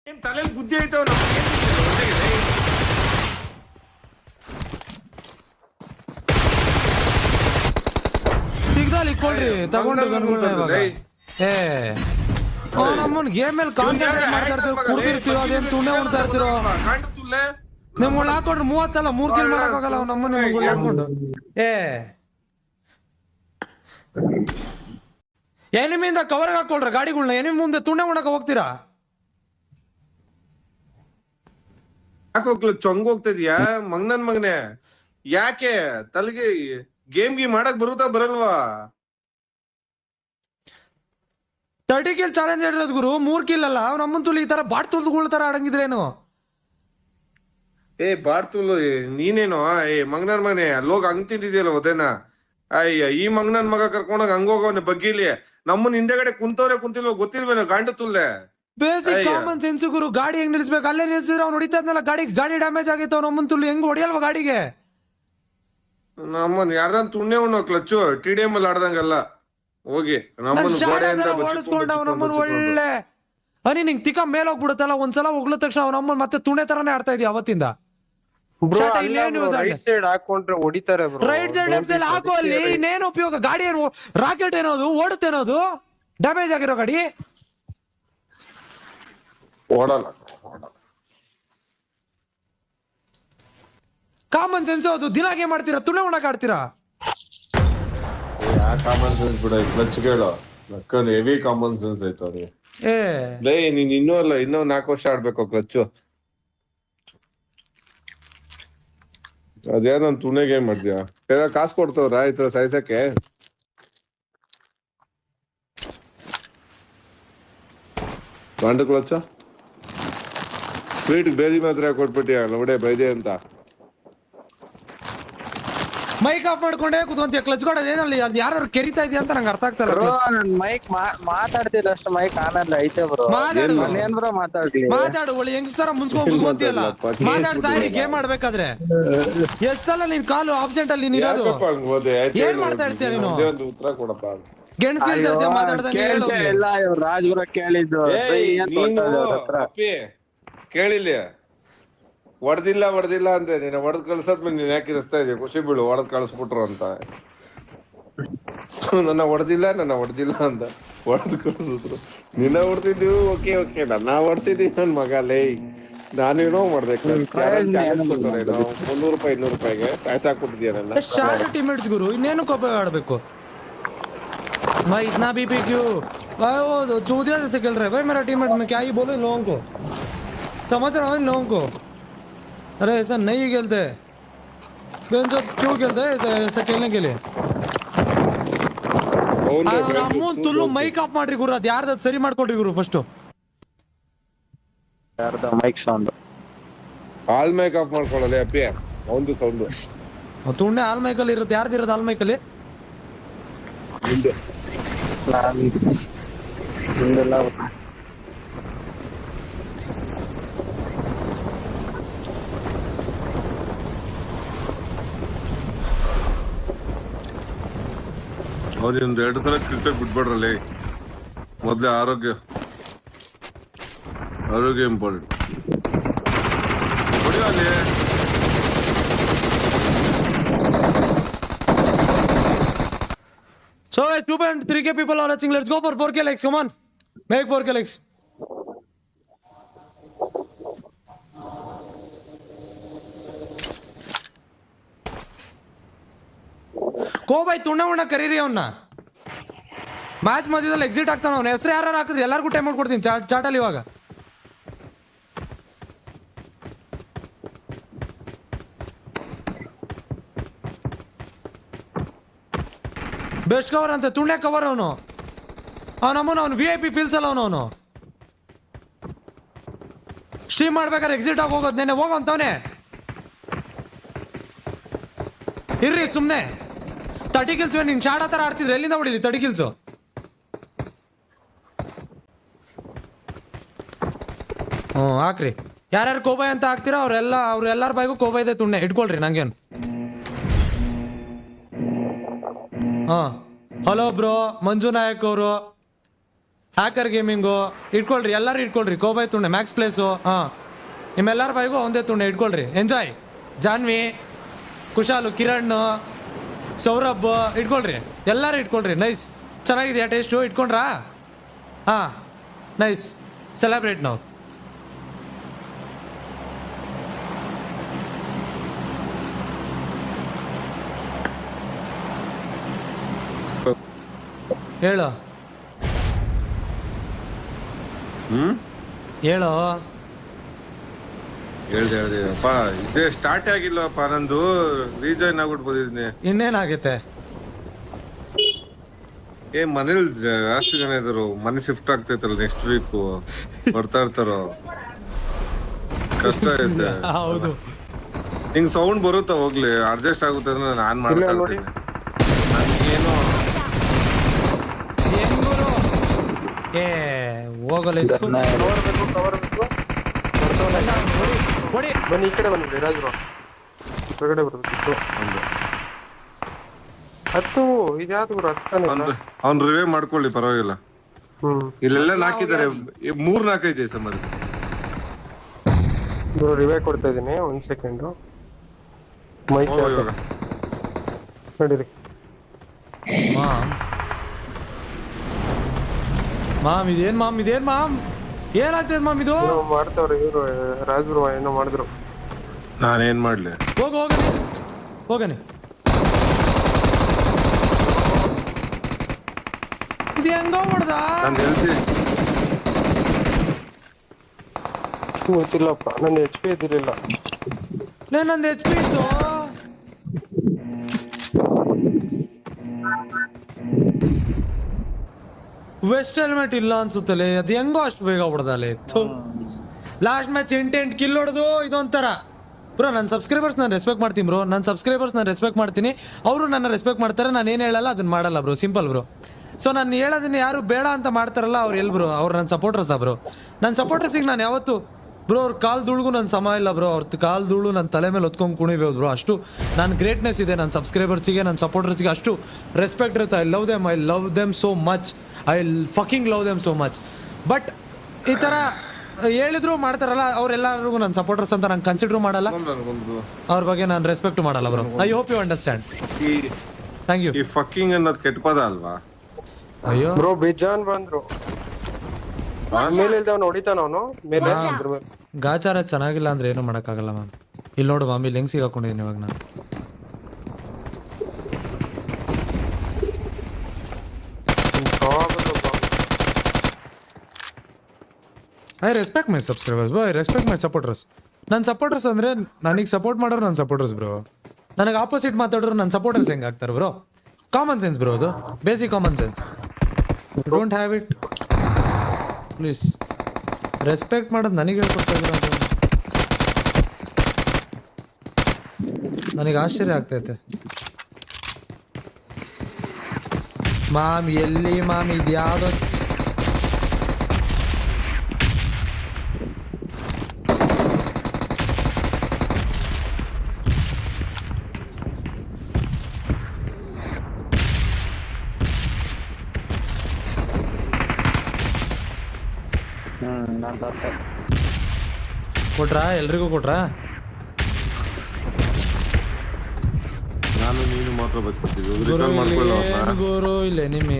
ಏನ್ ತಲೆಯಲ್ಲಿ ಬುದ್ಧಿ ಐತವ ಸಿಗ್ದಲ್ಲಿ ಕೊಡ್ರಿ ತಗೊಂಡ್ರಿ ಏ ನಮ್ಮನ್ ಗೇಮ್ ಮೇಲೆ ಕಾನ್ಸಂಟ್ರೇಟ್ ಮಾಡ್ತಾ ಇರ್ತೀವಿ ಕುಡ್ದಿರ್ತೀರೋ ಅದೇನ್ ತುಣ್ಣೆ ಉಣ್ತಾ ಇರ್ತೀರೋ ನಿಮ್ಗಳು ಹಾಕೊಂಡ್ರು 30 ಅಲ್ಲ 3 ಕಿಲ್ ಮಾಡಕ್ ಆಗಲ್ಲ ನಮ್ಮನ್ನ ನಿಮ್ಗಳು ಹಾಕೊಂಡು ಏ ಎನಿಮಿಂದ ಕವರ್ಗೆ ಹಾಕೊಳ್ರ ಗಾಡಿಗಳ್ನ ಎನಿಮಿ ಮುಂದೆ ತುಣ್ಣೆ ಉಣ್ಣಕ್ ಹೋಗ್ತೀರಾ ಯಾಕೋಗ್ಲ ಚೊಂಗ್ ಹೋಗ್ತಿದ್ಯಾ ಮಗ್ನನ್ ಮಗನೆ ಯಾಕೆ ತಲೆಗೆ ಗೇಮ್ಗೆ ಮಾಡಕ್ ಬರುತ್ತಾ ಬರಲ್ವಾ 30 ಕಿಲ್ ಚಾಲೆಂಜ್ ಹೇಳಿರೋದು ಗುರು 3 ಕಿಲ್ ಅಲ್ಲ ನಮ್ಮನ್ ತುಳಿ ಈ ತರ ಬಾಟ್ ತುಳ್ದುಗಳ ತರ ಆಡಂಗಿದ್ರೇನು ಏ ಬಾರ್ತುಲು ನೀನೇನು ಏ ಮಗ್ನನ್ ಮಗನೆ ಅಲ್ಲೋಗ ಹಂಗ್ ತಿಂತಿದ್ಯಲ್ಲ ಒದೇನ ಅಯ್ಯ ಈ ಮಗ್ನನ್ ಮಗ ಕರ್ಕೊಂಡೋಗ ಹಂಗೋಗವನೆ ಬಗ್ಗಿಲಿ ನಮ್ಮನ್ ಹಿಂದೆಗಡೆ ಕುಂತಿಲ್ವ ಗೊತ್ತಿಲ್ವೇನೋ ಗಾಂಡು ತುಲ್ಲೆ ಬೇಸಿಕ್ ಕಾಮನ್ ಸೆನ್ಸ್ ಗುರು ಗಾಡಿ ಹೆಂಗ್ ನಿಲ್ಸ್ಬೇಕು ಅಲ್ಲೇ ನಿಲ್ಸಿದ್ರೆ ಅವ್ನು ಹೊಡಿತಾ ಇದ್ನಲ್ಲ ಗಾಡಿ ಡ್ಯಾಮೇಜ್ ಆಗಿತ್ತು ಅವ್ನು ನಮ್ಮನ್ ತುಳಿ ಹೆಂಗ್ ಹೊಡಿಯಲ್ವಾ ಗಾಡಿಗೆ ನಮ್ಮನ್ ಯಾರ್ದನ್ ತುಣ್ಣೆ ಉಣ್ಣೋ ಕ್ಲಚ್ಚು TDM ಅಲ್ಲಿ ಆಡ್ದಂಗಲ್ಲ ಹೋಗಿ ಓಡಿಸ್ಕೊಂಡ ಅವನಮ್ಮನ್ ಒಳ್ಳೆ ಹನಿ ನಿಂಗ್ ತಿಕ್ಕ ಮೇಲೆ ಹೋಗ್ಬಿಡುತ್ತಲ್ಲ ಒಂದ್ಸಲ ಹೋಗ್ಲ ತಕ್ಷಣ ಅವನಮ್ಮನ್ ಮತ್ತೆ ತುಣೆ ತರಾನೇ ಆಡ್ತಾ ಇದೀಯ ಅವತ್ತಿಂದ ರೈಟ್ ಸೈಡ್ ಹಾಕೊಂಡ್ರೆ ಹೊಡಿತಾರೆ ರೈಟ್ ಸೈಡ್ ಲೆಫ್ಟ್ ಸೈಡ್ ಹಾಕೋ ಅಲ್ಲಿ ಇನ್ನೇನು ಉಪಯೋಗ ಗಾಡಿ ಏನು ರಾಕೆಟ್ ಏನೋದು ಓಡುತ್ತೇನೋದು ಡ್ಯಾಮೇಜ್ ಆಗಿರೋ ಗಾಡಿ ಓಡಲ್ಲ ಕಾಮನ್ ಸೆನ್ಸ್ ಅದು ದಿನಾಗೆ ಮಾಡ್ತೀರಾ ತುಣೆ ಉಣ್ಣಕ್ ಆಡ್ತೀರಾ ಕಾಮನ್ ಸೆನ್ಸ್ ಬಿಡ ಕ್ಲಚ್ ಕೇಳು ನಕ್ಕಲ್ಲಿ ಹೆವಿ ಕಾಮನ್ ಸೆನ್ಸ್ ಐತ ಅದು ಲೇ ನೀನ್ ಇನ್ನೂ ಅಲ್ಲ ಇನ್ನೂ 4 ವರ್ಷ ಆಡ್ಬೇಕು ಕ್ಲಚ್ಚು ಅದೇನನ್ ತುಣೆಗೆ ಏನ್ ಮಾಡ್ತೀಯ ಕಾಸು ಕೊಡ್ತವ್ರ ಆಯ್ತು ಸಾಯ್ಸಕ್ಕೆ ಗಂಡು ಕ್ಲಚ್ಚ ಸ್ವೀಟ್ ಬೇದಿ ಮಾತ್ರ ಕೊಟ್ಬಿಟ್ಟಿಯ ಲವಡೆ ಬೈದೆ ಅಂತ ಮೈಕ್ ಆಫ್ ಮಾಡ್ಕೊಂಡೆ ಕೂತ್ಕೊಂತೀಯ ಕ್ಲಚ್ ಕೊಡೋದು ಏನಲ್ಲಿ ಅದು ಯಾರು ಕೆರಿತಾ ಇದೆಯಾ ಅಂತ ನಂಗೆ ಅರ್ಥ ಆಗ್ತಾರ ಮೈಕ್ ಮಾತಾಡ್ತಿಲ್ಲ ಅಷ್ಟು ಮೈಕ್ ಆನಲ್ಲ ಐತೆ ಬ್ರೋ ಏನ್ ಬ್ರೋ ಮಾತಾಡು ಒಳ್ಳೆ ಹೆಂಗಸ್ತರ ಮುಂಚ್ಕೊಂಡ್ ಕೂತ್ಕೊಂತೀಯಲ್ಲ ಮಾತಾಡ್ ಸಾರಿ ಗೇಮ್ ಮಾಡ್ಬೇಕಾದ್ರೆ ಎಷ್ಟ್ ಸಲ ನಿನ್ ಕಾಲು ಆಬ್ಸೆಂಟ್ ಅಲ್ಲಿ ನೀನ್ ಇರೋದು ಏನ್ ಮಾಡ್ತಾ ಇರ್ತೀಯ ನೀನು ಉತ್ತರ ಕೊಡಪ್ಪ ಗೆಣಸ್ ಕೇಳ್ತಾ ಇರ್ತೀಯ ಮಾತಾಡ್ದಂಗೆ ರಾಜ್ಪುರ ಕೇಳಿದ್ದು ಕೇಳಿಲ್ಲ ಹೊಡೆದಿಲ್ಲ ಅಂದೆ ನೀನು ಹೊಡೆದ್ ಕಳ್ಸದ್ಮೇಲೆ ನೀನ್ ಯಾಕೆ ಇರಿಸ್ತಾ ಇದೀಯ ಖುಷಿ ಬೀಳು ಹೊಡೆದ್ ಕಳ್ಸ್ಬಿಟ್ರು ಅಂತ ನನ್ನ ಹೊಡೆದಿಲ್ಲ ಅಂತ ಹೊಡೆದ್ ಕಳ್ಸಿದ್ರು ನಿನ್ನ ಹೊಡ್ತಿದ್ದೀವಿ ಓಕೆ ನನ್ನ ಹೊಡ್ಸಿದೀವಿ ನನ್ ಮಗ ಲೇ ನಾನೇನೋ ಮಾಡ್ದೆ 300 ರೂಪಾಯಿ 200 ರೂಪಾಯಿಗೆ ಸಾಯ್ಸಾಕ್ಬಿಟ್ಟಿದ್ಯಾರಲ್ಲ ಶಾರ್ಟ್ ಟೀಮೇಟ್ಸ್ ಗುರು ಇನ್ನೇನು ಕೋಪ ಆಡ್ಬೇಕು भाई इतना भी क्यों भाई वो चूतिया जैसे खेल रहे भाई मेरा टीममेट में क्या ही बोले इन लोगों को समझ रहा हूँ इन लोगों को अरे ऐसा नहीं खेलते जो क्यों खेलते हैं ऐसा खेलने के लिए ಅಮ್ಮನ್ ತುಲ್ಲು ಮೈಕ್ ಆಫ್ ಮಾಡ್ರಿ ಗುರು ಅದು ಯಾರ್ದು ಸರಿ ಮಾಡ್ಕೊಡ್ರಿ ಗುರು ಫಸ್ಟ್ ಯಾರ್ದ mic sound hall mic off ಮಾಡ್ಕೊಳ್ಳಲ್ಲ ಅಪ್ಪಿ ಒಂದು ಸೌಂಡ್ ತುಣ್ಣೆ ಹಾಲ್ ಮೈಕಲ್ಲಿ ಇರುತ್ತೆ ಯಾರ್ದು ಇರೋದು ಹಾಲ್ ಮೈಕಲ್ಲಿ ಅವ್ರೊಂದು 2 ಸಲ ಕ್ರಿಕೆಟ್ ಬಿಟ್ಬಿಡ್ರಲ್ಲಿ ಮೊದ್ಲೇ ಆರೋಗ್ಯ important So guys, 2.3k people are watching. Let's go for 4k likes. Come on, make 4k likes. Cowboy ತುಣ್ಣ ಉಣ್ಣ ಕರೀರಿ ಅವನ್ನ ಮ್ಯಾಚ್ ಮಧ್ಯದಲ್ಲಿ ಎಕ್ಸಿಟ್ ಆಗ್ತಾನ ಅವನ ಹೆಸರು ಯಾರು ಹಾಕಿದ್ರೆ ಎಲ್ಲರಿಗೂ ಟೈಮ್ ಕೊಡ್ತೀನಿ ಚಾಟಲ್ಲಿ ಇವಾಗ ಬೆಸ್ಟ್ ಕವರ್ ಅಂತ ತುಣ್ಯ ಕವರ್ ಅವನು ಅವನು VIP ಫೀಲ್ಸ್ ಅಲ್ಲ ಅವನು ಸ್ಟ್ರೀಮ್ ಮಾಡ್ಬೇಕಾದ್ರೆ ಎಕ್ಸಿಟ್ ಆಗಿ ಹೋಗೋದು ನೆನೆ ಹೋಗೋಂತವನೇ ಇರ್ರಿ ಸುಮ್ನೆ 30 ಕಿಲ್ಸ್ ನಿನ್ ಶಾಡ ತರ ಆಡ್ತಿದ್ರೆ ಎಲ್ಲಿಂದ ಹೊಡಿಲಿ 30 ಕಿಲ್ಸ್ ಹಾಕ್ರಿ ಯಾರ್ಯಾರು ಕೋಬಾಯ್ ಅಂತ ಹಾಕ್ತೀರಾ ಅವ್ರೆಲ್ಲಾರ ಬಾಯಿಗೂ ಕೋಬಾಯ್ ಇದೆ ತುಣ್ಣೆ ಇಟ್ಕೊಳ್ರಿ ನಂಗೇನು ಹಲೋ ಬ್ರೋ ಮಂಜು ನಾಯಕ್ ಅವರು ಹ್ಯಾಕರ್ ಗೇಮಿಂಗು ಇಟ್ಕೊಳ್ರಿ, ಎಲ್ಲರೂ ಇಟ್ಕೊಳ್ರಿ. ಕೋಬಾಯ್ ತುಂಡೆ, ಮ್ಯಾಕ್ಸ್ ಪ್ಲೇಸು, ಹಾಂ ನಿಮ್ಮೆಲ್ಲರ ಬಾಯಿಗೂ ಒಂದೇ ತುಂಡೆ ಇಟ್ಕೊಳ್ರಿ. ಎಂಜಾಯ್. ಜಾನ್ವಿ, ಕುಶಾಲು, ಕಿರಣ್, ಸೌರಭ್ ಇಟ್ಕೊಳ್ರಿ, ಎಲ್ಲರೂ ಇಟ್ಕೊಳ್ರಿ. ನೈಸ್, ಚೆನ್ನಾಗಿದೆಯಾ ಟೇಸ್ಟು? ಇಟ್ಕೊಂಡ್ರಾ? ಹಾಂ ನೈಸ್, ಸೆಲೆಬ್ರೇಟ್ ನಾವು. ಹೇಳು ಹೇಳು. ಹೇಳ್ದಪ್ಪ, ಇದೇ ಸ್ಟಾರ್ಟ್ ಆಗಿಲ್ಲಪ್ಪ, ನಂದು ರೀಜಾಯ್ನ್ ಆಗ್ಬಿಟ್ಬೋದಿದ್ನಿ. ಇನ್ನೇನಾಗೈತೆ? ಮನೇಲಿ ಜಾಸ್ತಿ ಜನ ಇದ್ರು, ಮನೆ ಶಿಫ್ಟ್ ಆಗ್ತೈತಲ್ಲ ನೆಕ್ಸ್ಟ್ ವೀಕ್, ಬರ್ತಾ ಇರ್ತಾರೋ, ಕಷ್ಟ ಐತೆ. ಹೌದು, ಹಿಂಗ್ ಸೌಂಡ್ ಬರುತ್ತಾ? ಹೋಗ್ಲಿ, ಅಡ್ಜಸ್ಟ್ ಆಗುತ್ತೆ ಅಂದ್ರೆ ನಾನ್ ಮಾಡ್ತಾ ಇರ್ತೀನಿ. ನನ್ಗೇನು ಏ ಹೋಗಲ್ಲ. ಬನ್ನಿ ಈ ಕಡೆ ಬನ್ನಿ ರಾಜರು, ಹೊರಗಡೆ ಬರ್ಬೇಕಿತ್ತು. ಹತ್ತು ಇದ್ಯಾವ್ದು ಗುರು? ಅವ್ನ್ ರಿವೇ ಮಾಡ್ಕೊಳ್ಳಿ, ಪರವಾಗಿಲ್ಲ. ಇಲ್ಲೆಲ್ಲ ನಾಕಿದ್ದಾರೆ, 3-4 ಐತೆ ಸಮಾಧಿ. ರಿವೇ ಕೊಡ್ತಾ ಇದೀನಿ, 1 ಸೆಕೆಂಡ್. ಮೈಕ್ ನಡೀರಿ. ಮಾಮ್ ಇದೇನ್ ಮಾಮ್, ಇದೇನ್ ಮಾಮ್, ಏನಾಗ್ತದೆ ಮಾಮ್? ಇದು ಮಾಡ್ತಾವ್ರೆ ಇವ್ರು, ರಾಜರು ಏನೋ ಮಾಡಿದ್ರು. ನಾನೇನ್ ಮಾಡ್ಲಿ? ಹೋಗನೆ. ಇದು ಹೆಂಗ ಹೊಡ್ದ? ಗೊತ್ತಿಲ್ಲಪ್ಪ, ನನ್ನ HP ಇದ್ದಿರ್ಲಿಲ್ಲ. ನಂದು HP ಇತ್ತು. ವೆಸ್ಟ್ ಹೆಲ್ಮೆಟ್ ಇಲ್ಲ ಅನ್ಸುತ್ತಲೆ, ಅದು ಹೆಂಗೋ ಅಷ್ಟು ಬೇಗ ಹೊಡೆದಲೆ. ಲಾಸ್ಟ್ ಮ್ಯಾಚ್ 8 ಕಿಲ್ ಹೊಡೆದು ಇದೊಂಥರ. ಬ್ರೋ ನನ್ನ ಸಬ್ಸ್ಕ್ರೈಬರ್ಸ್ ನಾನು ರೆಸ್ಪೆಕ್ಟ್ ಮಾಡ್ತೀನಿ ಬ್ರೋ, ನನ್ನ ಸಬ್ಸ್ಕ್ರೈಬರ್ಸ್ ನಾನು ರೆಸ್ಪೆಕ್ಟ್ ಮಾಡ್ತೀನಿ, ಅವರು ನನ್ನ ರೆಸ್ಪೆಕ್ಟ್ ಮಾಡ್ತಾರೆ. ನಾನು ಏನು ಹೇಳಲ್ಲ ಅದನ್ನ ಮಾಡಲ್ಲ ಬ್ರೋ, ಸಿಂಪಲ್ ಬ್ರೋ. ಸೊ ನಾನು ಹೇಳೋದನ್ನ ಯಾರು ಬೇಡ ಅಂತ ಮಾಡ್ತಾರಲ್ಲ ಅವ್ರು ಎಲ್ಲಿ ಬ್ರೋ, ಅವ್ರು ನನ್ನ ಸಪೋರ್ಟರ್ಸಾ ಬ್ರೋ? ನನ್ನ ಸಪೋರ್ಟರ್ಸಿಗೆ ನಾನು ಯಾವತ್ತು ಬ್ರೋ ಅವ್ರ ಕಾಲು ಧೂಳಿಗೂ ನನ್ನ ಸಮ ಇಲ್ಲ ಬ್ರೋ. ಅವ್ರ ಕಾಲು ಧೂಳು ನನ್ನ ತಲೆ ಮೇಲೆ ಹೊತ್ಕೊಂಡು ಕುಣಿಬೋದು ಬ್ರೋ. ಅಷ್ಟು ನಾನು ಗ್ರೇಟ್ನೆಸ್ ಇದೆ ನನ್ನ ಸಬ್ಸ್ಕ್ರೈಬರ್ಸಿಗೆ, ನನ್ನ ಸಪೋರ್ಟರ್ಸಿಗೆ ಅಷ್ಟು ರೆಸ್ಪೆಕ್ಟ್ ಇರುತ್ತೆ. I love them so much, I fucking love them so much. But ಈ ಥರ ಹೇಳಿದ್ರು ಮಾಡ್ತಾರಲ್ಲ ಅವರೆಲ್ಲರಿಗೂ ನನ್ನ ಸಪೋರ್ಟರ್ಸ್ ಅಂತ ನಾನು ಕನ್ಸಿಡರ್ ಮಾಡಲ್ಲ, ಅವ್ರ ಬಗ್ಗೆ ನಾನು ರೆಸ್ಪೆಕ್ಟ್ ಮಾಡಲ್ಲ bro. I hope you understand. Thank you. ಈ ಫಕಿಂಗ್ ಅನ್ನೋದು ಕೆಟ್ಟ ಪದ ಅಲ್ವಾ? ಅಯ್ಯೋ ಬ್ರೋ ಬೇಜಾನ್ ಬಂದ್ರು, ಮೇಲೆ ಇಲ್ದವನು ಹೊಡಿತಾನ ಅವನು ಮೇಲೆ. ಗಾಚಾರ ಚೆನ್ನಾಗಿಲ್ಲ ಅಂದ್ರೆ ಏನು ಮಾಡೋಕ್ಕಾಗಲ್ಲ ಮ್ಯಾಮ್. ಇಲ್ಲಿ ನೋಡು ಮ್ಯಾಮ್, ಇಲ್ಲಿ ಹೆಂಗೆ ಸಿಗಾಕೊಂಡಿದ್ದೀನಿ ಇವಾಗ ನಾನು. I respect my subscribers bro, I respect my supporters. ನನ್ನ ಸಪೋರ್ಟರ್ಸ್ ಅಂದರೆ ನನಗೆ ಸಪೋರ್ಟ್ ಮಾಡೋರು ನನ್ನ ಸಪೋರ್ಟರ್ಸ್ ಬ್ರೋ. ನನಗೆ ಆಪೋಸಿಟ್ ಮಾತಾಡೋರು ನನ್ನ ಸಪೋರ್ಟರ್ಸ್ ಹೆಂಗೆ ಆಗ್ತಾರೆ ಬ್ರೋ? ಕಾಮನ್ ಸೆನ್ಸ್ ಬ್ರೋ, ಅದು basic common sense. Don't have it please. Respect ಮಾಡೋದು ನನಗೆ ಹೇಳ್ಕೊಡ್ತಾ ಇದ್ರು ಅಂತ ನನಗೆ ಆಶ್ಚರ್ಯ ಆಗ್ತೈತೆ. ಮಾಮ್ ಎಲ್ಲಿ ಮಾಮ್, ಇದು ಯಾವುದೋ ಕೊಟ್ರಾ? ಎಲ್ರಿಗೂ ಕೊಟ್ರಾ? ನಾನು ನೀನು ಮಾತ್ರ ಬಚ್ಕೊತಿದ್ವಿ. ಗುರು ಇಲ್ಲ ನಿಮ್ಮಿ